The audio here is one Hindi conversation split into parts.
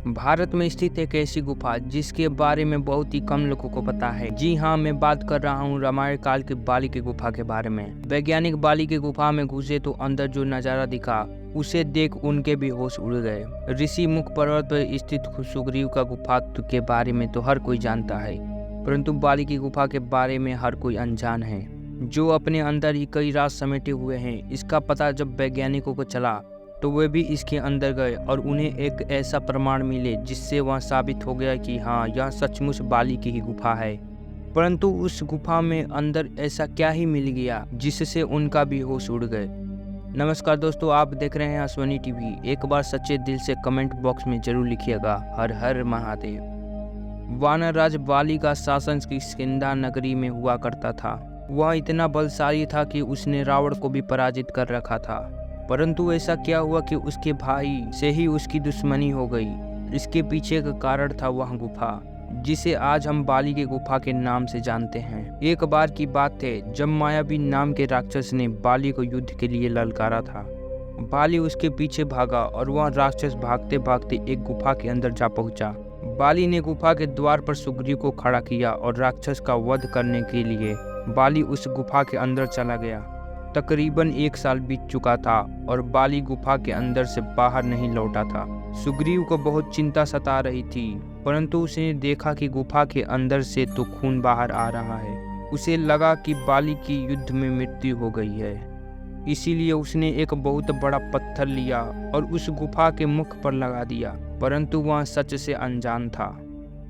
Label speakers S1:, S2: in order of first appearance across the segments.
S1: भारत में स्थित एक ऐसी गुफा जिसके बारे में बहुत ही कम लोगों को पता है। जी हाँ, मैं बात कर रहा हूँ रामायण काल की बाली की गुफा के बारे में। वैज्ञानिक बाली की गुफा में घुसे तो अंदर जो नजारा दिखा उसे देख उनके भी होश उड़ गए। ऋषि मुख पर्वत पर स्थित सुग्रीव का गुफा के बारे में तो हर कोई जानता है, परंतु बाली की गुफा के बारे में हर कोई अनजान है, जो अपने अंदर ही कई राज समेटे हुए हैं। इसका पता जब वैज्ञानिकों को चला तो वे भी इसके अंदर गए और उन्हें एक ऐसा प्रमाण मिले जिससे वह साबित हो गया कि हाँ, यह सचमुच बाली की ही गुफा है। परंतु उस गुफा में अंदर ऐसा क्या ही मिल गया जिससे उनका भी होश उड़ गए। नमस्कार दोस्तों, आप देख रहे हैं अश्वनी टीवी। एक बार सच्चे दिल से कमेंट बॉक्स में जरूर लिखिएगा हर हर महादेव। वानर राज बाली का शासन किष्किंधा नगरी में हुआ करता था। वह इतना बलशाली था कि उसने रावण को भी पराजित कर रखा था। परंतु ऐसा क्या हुआ कि उसके भाई से ही उसकी दुश्मनी हो गई। इसके पीछे का कारण था वह गुफा, जिसे आज हम बाली की गुफा के नाम से जानते हैं। एक बार की बात है जब मायावी नाम के राक्षस ने बाली को युद्ध के लिए ललकारा था। बाली उसके पीछे भागा और वह राक्षस भागते भागते एक गुफा के अंदर जा पहुंचा। बाली ने गुफा के द्वार पर सुग्रीव को खड़ा किया और राक्षस का वध करने के लिए बाली उस गुफा के अंदर चला गया। तकरीबन 1 साल बीत चुका था और बाली गुफा के अंदर से बाहर नहीं लौटा था। सुग्रीव को बहुत चिंता सता रही थी, परंतु उसने देखा कि गुफा के अंदर से तो खून बाहर आ रहा है। उसे लगा कि बाली की युद्ध में मृत्यु हो गई है। इसीलिए उसने एक बहुत बड़ा पत्थर लिया और उस गुफा के मुख पर लगा दिया, परंतु वह सच से अनजान था।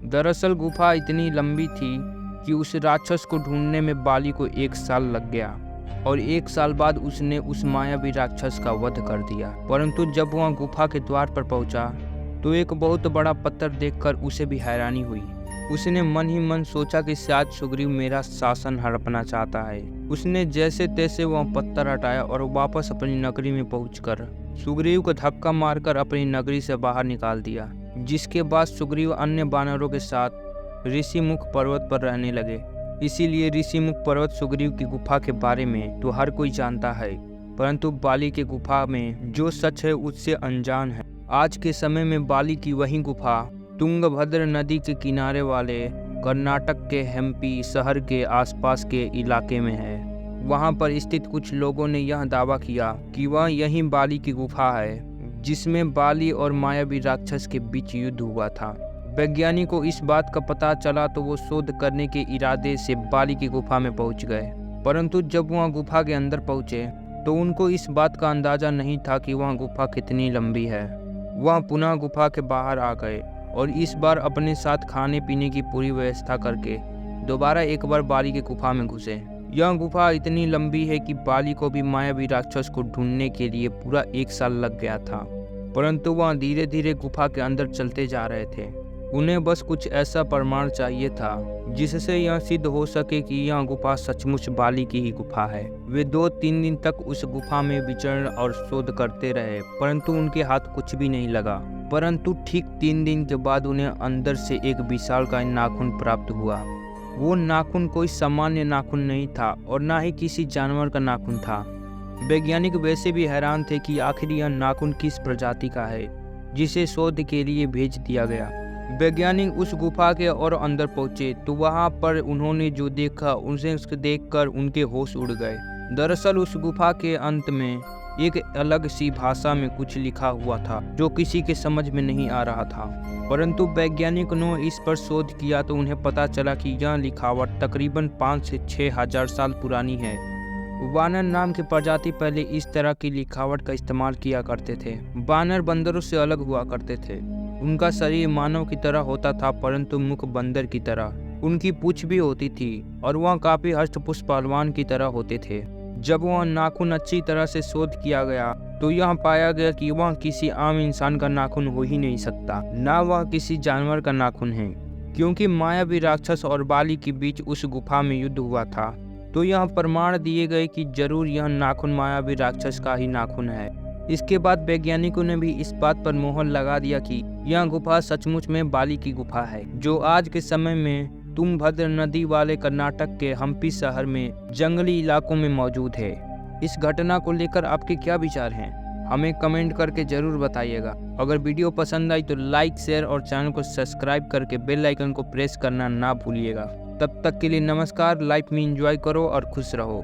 S1: दरअसल गुफा इतनी लंबी थी कि उस राक्षस को ढूंढने में बाली को 1 साल लग गया और 1 साल बाद उसने उस मायावी राक्षस का वध कर दिया। परंतु जब वह गुफा के द्वार पर पहुंचा तो एक बहुत बड़ा पत्थर देखकर उसे भी हैरानी हुई। उसने मन ही मन सोचा कि शायद सुग्रीव मेरा शासन हड़पना चाहता है। उसने जैसे तैसे वह पत्थर हटाया और वापस अपनी नगरी में पहुंचकर सुग्रीव को धक्का मारकर अपनी नगरी से बाहर निकाल दिया। जिसके बाद सुग्रीव अन्य वानरों के साथ ऋषि मुख पर्वत पर रहने लगे। इसीलिए ऋषि मुख पर्वत सुग्रीव की गुफा के बारे में तो हर कोई जानता है, परंतु बाली की गुफा में जो सच है उससे अनजान है। आज के समय में बाली की वही गुफा तुंगभद्र नदी के किनारे वाले कर्नाटक के हम्पी शहर के आसपास के इलाके में है। वहां पर स्थित कुछ लोगों ने यह दावा किया कि वह यही बाली की गुफा है जिसमें बाली और मायावी राक्षस के बीच युद्ध हुआ था। वैज्ञानिक को इस बात का पता चला तो वो शोध करने के इरादे से बाली की गुफा में पहुंच गए। परंतु जब वह गुफा के अंदर पहुंचे तो उनको इस बात का अंदाजा नहीं था कि वह गुफा कितनी लंबी है। वह पुनः गुफा के बाहर आ गए और इस बार अपने साथ खाने पीने की पूरी व्यवस्था करके दोबारा एक बार बाली की गुफा में घुसे। यह गुफा इतनी लंबी है कि बाली को भी मायावी राक्षस को ढूंढने के लिए पूरा 1 साल लग गया था। परंतु वह धीरे धीरे गुफा के अंदर चलते जा रहे थे। उन्हें बस कुछ ऐसा प्रमाण चाहिए था जिससे यह सिद्ध हो सके कि यह गुफा सचमुच बाली की ही गुफा है। वे 2-3 दिन तक उस गुफा में विचरण और शोध करते रहे, परंतु उनके हाथ कुछ भी नहीं लगा। परंतु ठीक 3 दिन के बाद उन्हें अंदर से एक विशालकाय नाखून प्राप्त हुआ। वो नाखून कोई सामान्य नाखून नहीं था और न ही किसी जानवर का नाखून था। वैज्ञानिक वैसे भी हैरान थे कि आखिर यह नाखून किस प्रजाति का है जिसे शोध के लिए भेज दिया गया। वैज्ञानिक उस गुफा के और अंदर पहुंचे तो वहां पर उन्होंने जो देखा उसे देखकर उनके होश उड़ गए। दरअसल उस गुफा के अंत में एक अलग सी भाषा में कुछ लिखा हुआ था जो किसी के समझ में नहीं आ रहा था। परंतु वैज्ञानिकों ने इस पर शोध किया तो उन्हें पता चला कि यह लिखावट तकरीबन 5 से 6 हजार साल पुरानी है। वानर नाम की प्रजाति पहले इस तरह की लिखावट का इस्तेमाल किया करते थे। वानर बंदरों से अलग हुआ करते थे। उनका शरीर मानव की तरह होता था, परंतु मुख बंदर की तरह। उनकी पूंछ भी होती थी और वह काफी हष्ट-पुष्ट पहलवान की तरह होते थे। जब वह नाखून अच्छी तरह से शोध किया गया तो यह पाया गया कि वह किसी आम इंसान का नाखून हो ही नहीं सकता, न वह किसी जानवर का नाखून है। क्योंकि मायावी राक्षस और बाली के बीच उस गुफा में युद्ध हुआ था, तो यह प्रमाण दिए गए कि जरूर यह नाखून मायावी राक्षस का ही नाखून है। इसके बाद वैज्ञानिकों ने भी इस बात पर मोहर लगा दिया कि यह गुफा सचमुच में बाली की गुफा है, जो आज के समय में तुंगभद्र नदी वाले कर्नाटक के हम्पी शहर में जंगली इलाकों में मौजूद है। इस घटना को लेकर आपके क्या विचार हैं? हमें कमेंट करके जरूर बताइएगा। अगर वीडियो पसंद आई तो लाइक, शेयर और चैनल को सब्सक्राइब करके बेल आइकन को प्रेस करना ना भूलिएगा। तब तक के लिए नमस्कार। लाइफ में एंजॉय करो और खुश रहो।